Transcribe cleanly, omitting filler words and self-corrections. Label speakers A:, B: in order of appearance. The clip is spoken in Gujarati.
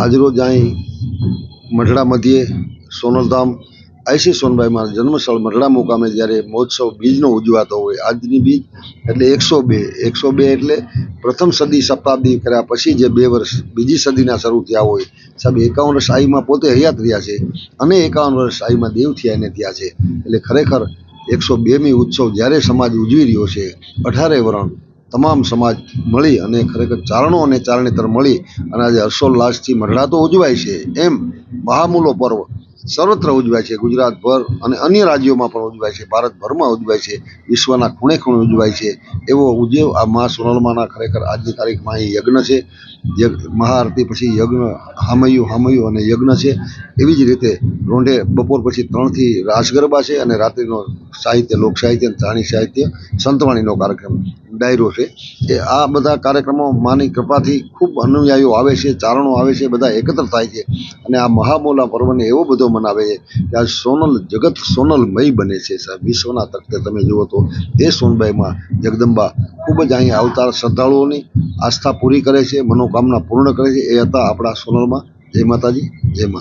A: આજરોજ અહીં મઢડા મધ્યે સોનલધામ આઈસી સોનબાઈમાં જન્મસ્થળ મઢડા મુકામે જ્યારે મહોત્સવ બીજનો ઉજવાતો હોય, આજની બીજ એટલે 102 એટલે પ્રથમ સદી શતાબ્દી કર્યા પછી જે 2 વર્ષ બીજી સદીના શરૂ થયા હોય. સાહેબ 51 વર્ષ આઈમાં પોતે હયાત રહ્યા છે અને 51 વર્ષ આઈમાં દેવ થયા એને થયા છે. એટલે ખરેખર 102મી ઉત્સવ જ્યારે સમાજ ઉજવી રહ્યો છે, 18 વર્ણ તમામ સમાજ મળી અને ખરેખર ચારણો અને ચારણેતર મળી અને આજે હર્ષોલ્લાસથી મઢડા તો ઉજવાય છે, એમ મહામૂલો પર્વ સર્વત્ર ઉજવાય છે. ગુજરાતભર અને અન્ય રાજ્યોમાં પણ ઉજવાય છે, ભારતભરમાં ઉજવાય છે, વિશ્વના ખૂણે ખૂણે ઉજવાય છે. એવો ઉજવ આ મા સોનલમાના ખરેખર આજની તારીખમાં અહીં યજ્ઞ છે. મહાઆરતી પછી યજ્ઞ હામયું અને યજ્ઞ છે. એવી જ રીતે રોંઢે બપોર પછી 3થી રાસ ગરબા છે અને રાત્રિનો સાહિત્ય, લોક સાહિત્ય, ચારણી સાહિત્ય, સંતવાણીનો કાર્યક્રમ ડાયરો છે. એ આ બધા કાર્યક્રમો માની કૃપાથી ખૂબ અનુયાયીઓ આવે છે, ચારણો આવે છે, બધા એકત્ર થાય છે અને આ મહામોલા પર્વને એવો બધો મનાવે છે કે આ સોનલ જગત સોનલમય બને છે. સાહેબ વિશ્વના તખતે તમે જુઓ તો એ સોનબાઈમાં જગદંબા ખૂબ જ અહીં આવતા શ્રદ્ધાળુઓની આસ્થા પૂરી કરે છે, મનોકામના પૂર્ણ કરે છે. એ હતા આપણા સોનલમાં. જય માતાજી, જય મા.